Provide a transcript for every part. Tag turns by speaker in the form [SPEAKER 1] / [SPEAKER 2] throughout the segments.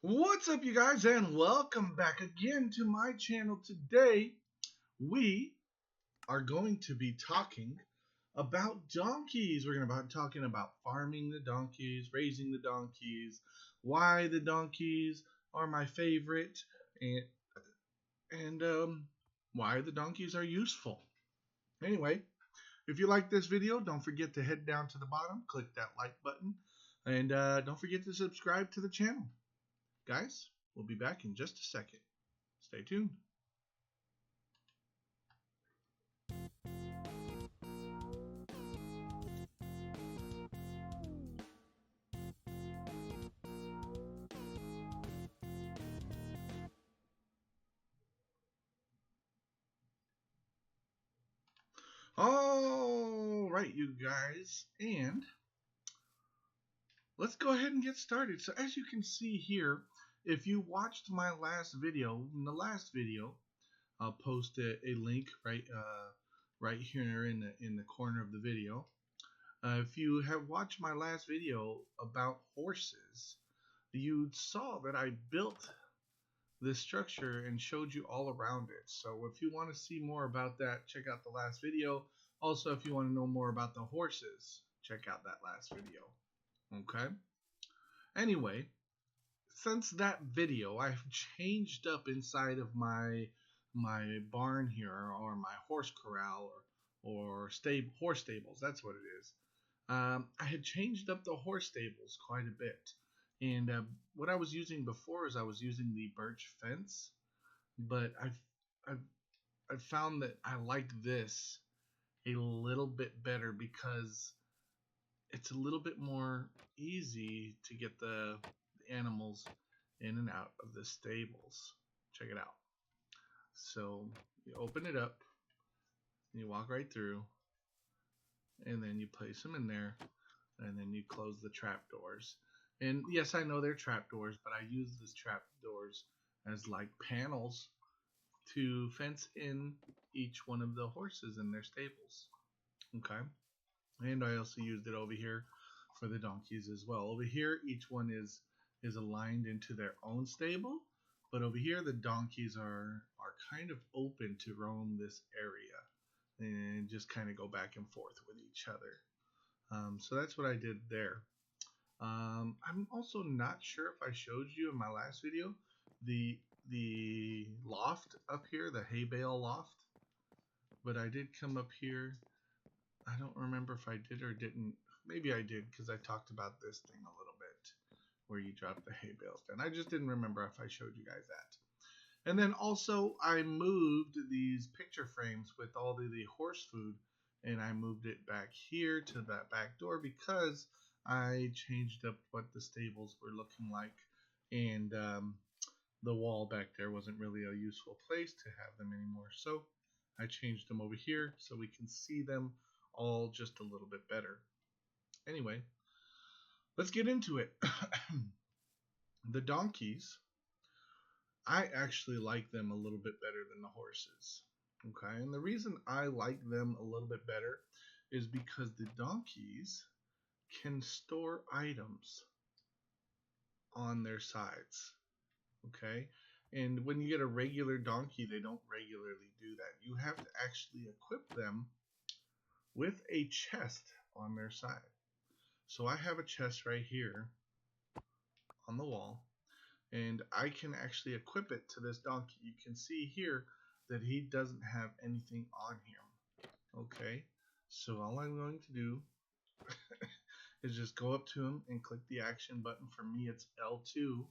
[SPEAKER 1] What's up, you guys, and welcome back again to my channel. Today, we are going to be talking about donkeys. We're going to be talking about farming the donkeys, raising the donkeys, why the donkeys are my favorite, and and why the donkeys are useful. Anyway, if you like this video, don't forget to head down to the bottom, click that like button, and don't forget to subscribe to the channel. Guys, we'll be back in just a second. Stay tuned. All right, you guys, and let's go ahead and get started. So as you can see here, if you watched my last video, in the last video, I'll post a link right here in the corner of the video. If you have watched my last video about horses, you saw that I built this structure and showed you all around it. So if you want to see more about that, check out the last video. Also, if you want to know more about the horses, check out that last video. Okay? Anyway, since that video, I've changed up inside of my barn here, or my horse corral, or horse stables. That's what it is. I had changed up the horse stables quite a bit. And what I was using before is I was using the birch fence, but I've, I've found that I like this a little bit better because it's a little bit more easy to get the animals in and out of the stables. Check it out. So you open it up, you walk right through, and then you place them in there, and then you close the trap doors. And yes, I know they're trap doors, but I use these trap doors as like panels to fence in each one of the horses in their stables. Okay. And I also used it over here for the donkeys as well. Over here, each one is aligned into their own stable, but over here the donkeys are kind of open to roam this area and just kind of go back and forth with each other. So that's what I did there. I'm also not sure if I showed you in my last video the loft up here, the hay bale loft, but I did come up here. I don't remember if I did or didn't. Maybe I did because I talked about this thing a little bit where you drop the hay bales down. I just didn't remember if I showed you guys that. And then also I moved these picture frames with all the horse food, and I moved it back here to that back door because I changed up what the stables were looking like, and the wall back there wasn't really a useful place to have them anymore. So I changed them over here so we can see them all just a little bit better. Anyway, let's get into it. The donkeys, I actually like them a little bit better than the horses. Okay, and the reason I like them a little bit better is because the donkeys can store items on their sides. Okay, and when you get a regular donkey, they don't regularly do that. You have to actually equip them with a chest on their side. So I have a chest right here on the wall, and I can actually equip it to this donkey. You can see here that he doesn't have anything on him. Okay, so all I'm going to do is just go up to him and click the action button. For me, it's L2.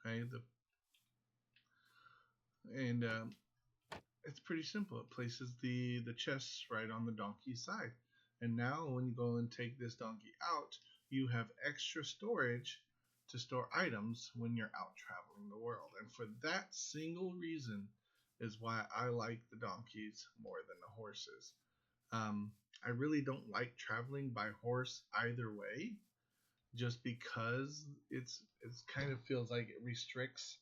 [SPEAKER 1] Okay, and it's pretty simple. It places the chest right on the donkey's side. And now when you go and take this donkey out, you have extra storage to store items when you're out traveling the world. And for that single reason is why I like the donkeys more than the horses. I really don't like traveling by horse either way, just because it's kind of feels like it restricts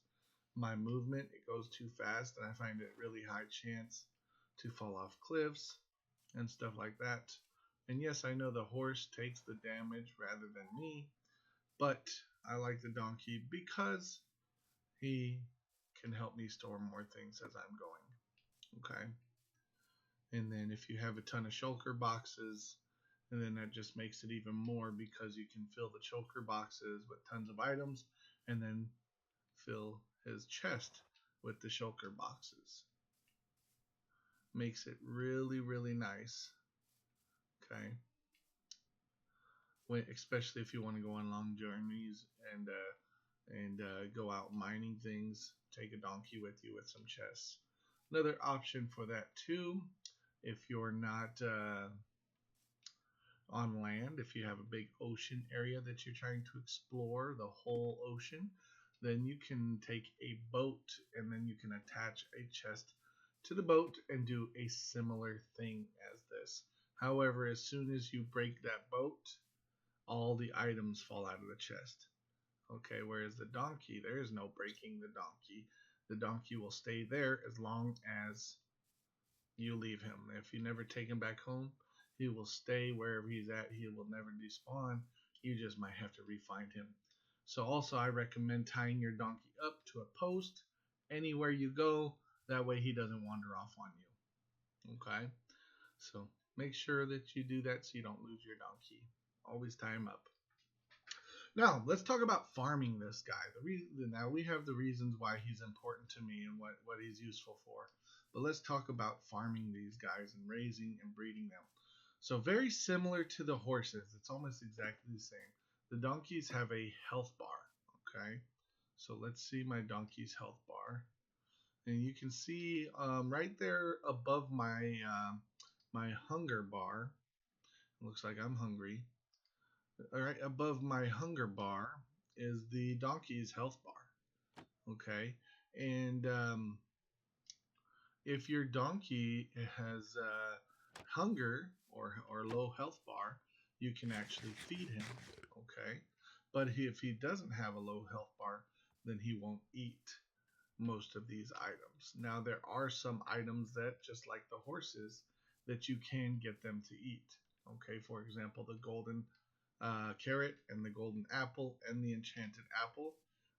[SPEAKER 1] my movement. It goes too fast, and I find it really high chance to fall off cliffs and stuff like that. And yes, I know the horse takes the damage rather than me, but I like the donkey because he can help me store more things as I'm going. Okay. And then if you have a ton of shulker boxes, and then that just makes it even more because you can fill the shulker boxes with tons of items and then fill his chest with the shulker boxes. Makes it really, really nice. Okay. Especially if you want to go on long journeys and go out mining things, take a donkey with you with some chests. Another option for that too, if you're not on land, if you have a big ocean area that you're trying to explore, the whole ocean, then you can take a boat and then you can attach a chest to the boat and do a similar thing as this. However, as soon as you break that boat, all the items fall out of the chest. Okay, whereas the donkey, there is no breaking the donkey. The donkey will stay there as long as you leave him. If you never take him back home, he will stay wherever he's at. He will never despawn. You just might have to re-find him. So also I recommend tying your donkey up to a post anywhere you go. That way he doesn't wander off on you. Okay? So make sure that you do that so you don't lose your donkey. Always tie him up. Now, let's talk about farming this guy. Now, we have the reasons why he's important to me and what he's useful for. But let's talk about farming these guys and raising and breeding them. So very similar to the horses. It's almost exactly the same. The donkeys have a health bar. Okay. So let's see my donkey's health bar. And you can see right there above my hunger bar. It looks like I'm hungry. All right, above my hunger bar is the donkey's health bar. Okay, and if your donkey has hunger or low health bar, you can actually feed him. Okay, but if he doesn't have a low health bar, then he won't eat most of these items. Now there are some items that, just like the horses, that you can get them to eat. Okay, for example, the golden carrot and the golden apple and the enchanted apple,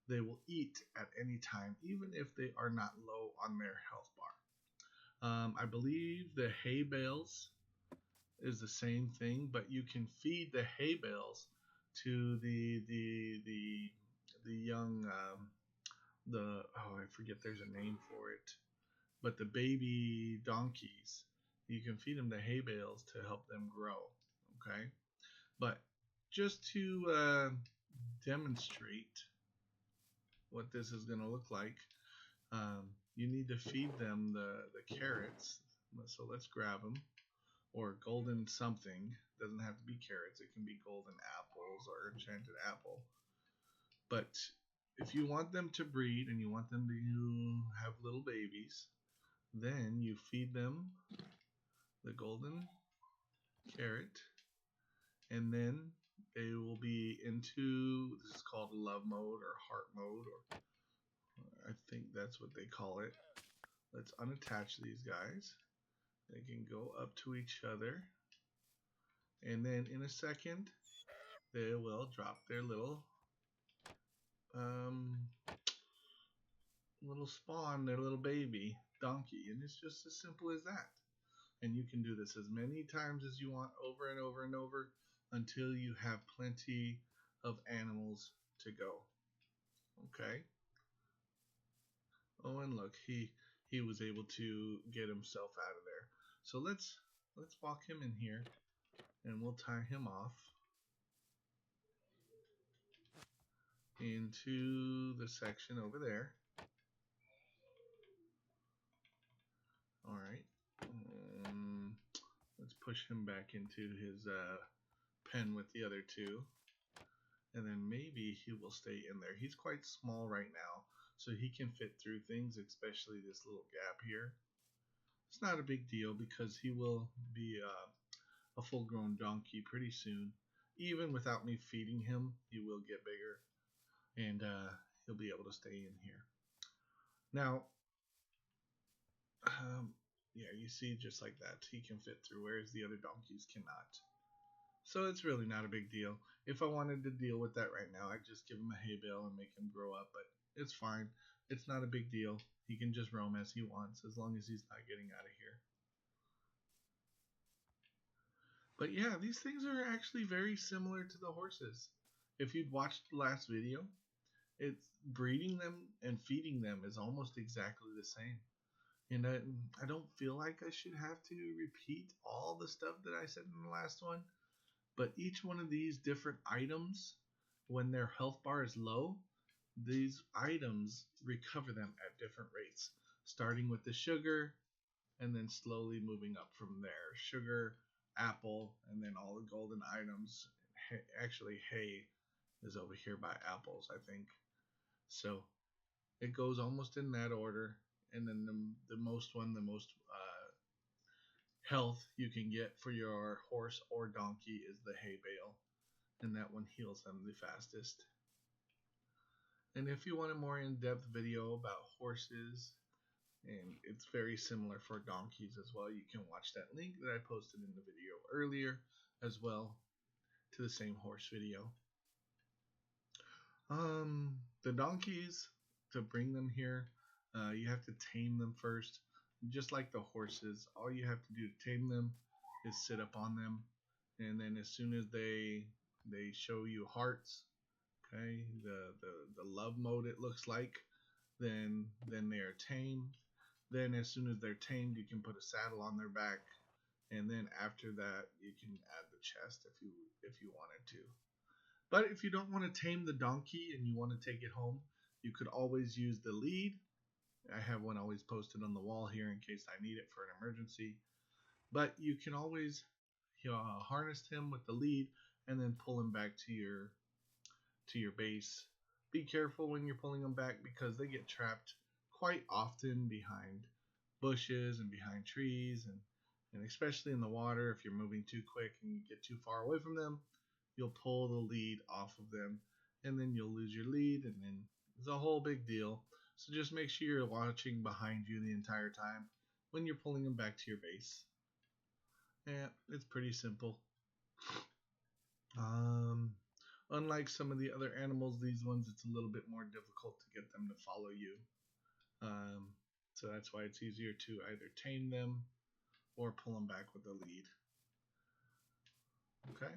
[SPEAKER 1] they will eat at any time, even if they are not low on their health bar. I believe the hay bales is the same thing, but you can feed the hay bales to the young I forget, there's a name for it, but the baby donkeys, you can feed them the hay bales to help them grow. Okay, but just to demonstrate what this is going to look like, you need to feed them the carrots. So let's grab them, or golden something. Doesn't have to be carrots. It can be golden apples or enchanted apple. But if you want them to breed and you want them to have little babies, then you feed them the golden carrot, and then they will be into, this is called love mode or heart mode, or I think that's what they call it. Let's unattach these guys. They can go up to each other, and then in a second they will drop their um, little spawn, their little baby donkey, and it's just as simple as that. And you can do this as many times as you want, over and over and over, until you have plenty of animals to go. Okay. Oh, and look, he was able to get himself out of there. So let's walk him in here, and we'll tie him off into the section over there. All right. Let's push him back into his pen with the other two. And then maybe he will stay in there. He's quite small right now, so he can fit through things, especially this little gap here. It's not a big deal because he will be a full-grown donkey pretty soon. Even without me feeding him, he will get bigger, and he'll be able to stay in here. Now, yeah, you see, just like that, he can fit through, whereas the other donkeys cannot. So it's really not a big deal. If I wanted to deal with that right now, I'd just give him a hay bale and make him grow up, but it's fine. It's not a big deal. He can just roam as he wants as long as he's not getting out of here. But yeah, these things are actually very similar to the horses. If you'd watched the last video, it's breeding them and feeding them is almost exactly the same. And I don't feel like I should have to repeat all the stuff that I said in the last one, but each one of these different items, when their health bar is low, these items recover them at different rates, starting with the sugar and then slowly moving up from there. Sugar, apple, and then all the golden items. Actually, hay is over here by apples, I think. So it goes almost in that order. And then the most one, the most health you can get for your horse or donkey is the hay bale. And that one heals them the fastest. And if you want a more in depth video about horses, and it's very similar for donkeys as well, you can watch that link that I posted in the video earlier as well to the same horse video. The donkeys, to bring them here, you have to tame them first. Just like the horses, all you have to do to tame them is sit up on them, and then as soon as they show you hearts, okay, the love mode it looks like, then they are tamed. Then as soon as they're tamed, you can put a saddle on their back, and then after that you can add the chest if you wanted to. But if you don't want to tame the donkey and you want to take it home, you could always use the lead. I have one always posted on the wall here in case I need it for an emergency. But you can always harness him with the lead and then pull him back to your base. Be careful when you're pulling them back because they get trapped quite often behind bushes and behind trees and especially in the water. If you're moving too quick and you get too far away from them, you'll pull the lead off of them and then you'll lose your lead and then it's a whole big deal. So just make sure you're watching behind you the entire time when you're pulling them back to your base. Yeah, it's pretty simple. Um, Unlike some of the other animals, these ones it's a little bit more difficult to get them to follow you. Um, so that's why it's easier to either tame them or pull them back with a lead. Okay.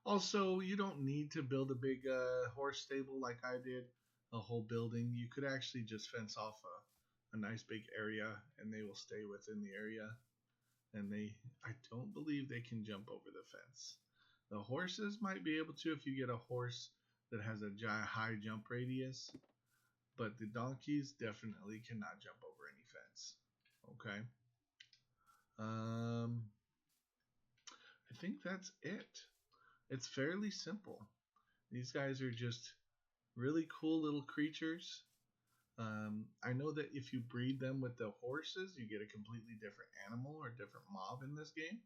[SPEAKER 1] Also, you don't need to build a big horse stable like I did, a whole building. You could actually just fence off a nice big area and they will stay within the area. And I don't believe they can jump over the fence. The horses might be able to if you get a horse that has a high jump radius, but the donkeys definitely cannot jump over any fence. Okay. I think that's it. It's fairly simple. These guys are just really cool little creatures. I know that if you breed them with the horses, you get a completely different animal or different mob in this game.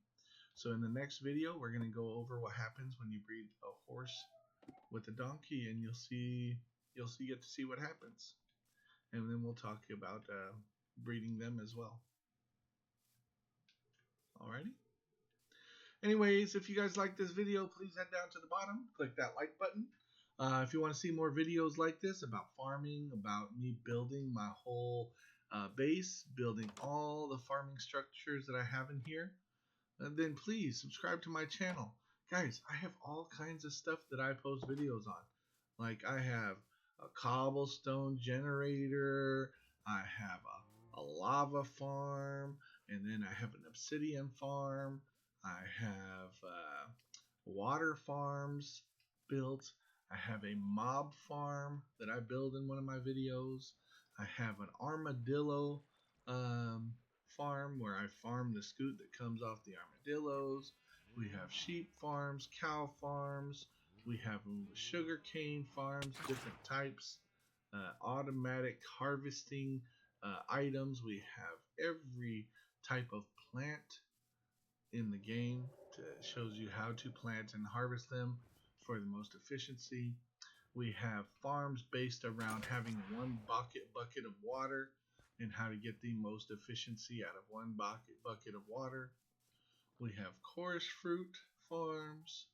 [SPEAKER 1] So in the next video, we're going to go over what happens when you breed a horse with a donkey, and get to see what happens. And then we'll talk about breeding them as well. Alrighty. Anyways, if you guys like this video, please head down to the bottom, click that like button. If you want to see more videos like this about farming, about me building my whole base, building all the farming structures that I have in here, then please subscribe to my channel. Guys, I have all kinds of stuff that I post videos on. Like I have a cobblestone generator, I have a lava farm, and then I have an obsidian farm. I have water farms built. I have a mob farm that I build in one of my videos. I have an armadillo farm where I farm the scoot that comes off the armadillos. We have sheep farms, cow farms. We have sugar cane farms, different types, automatic harvesting items. We have every type of plant in the game. It shows you how to plant and harvest them for the most efficiency. We have farms based around having one bucket of water and how to get the most efficiency out of one bucket of water. We have chorus fruit farms.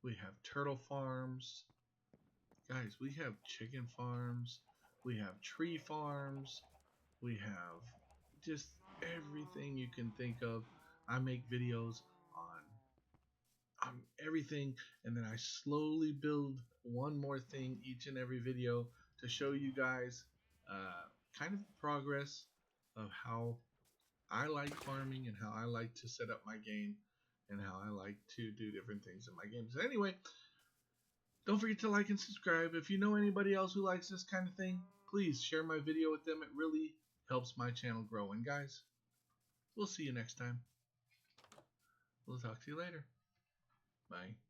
[SPEAKER 1] We have turtle farms. Guys, we have chicken farms. We have tree farms. We have just everything you can think of. I make videos on everything, and then I slowly build one more thing each and every video to show you guys kind of the progress of how I like farming and how I like to set up my game and how I like to do different things in my games. So anyway, don't forget to like and subscribe. If you know anybody else who likes this kind of thing, please share my video with them. It really helps my channel grow. And guys, we'll see you next time. We'll talk to you later. Bye.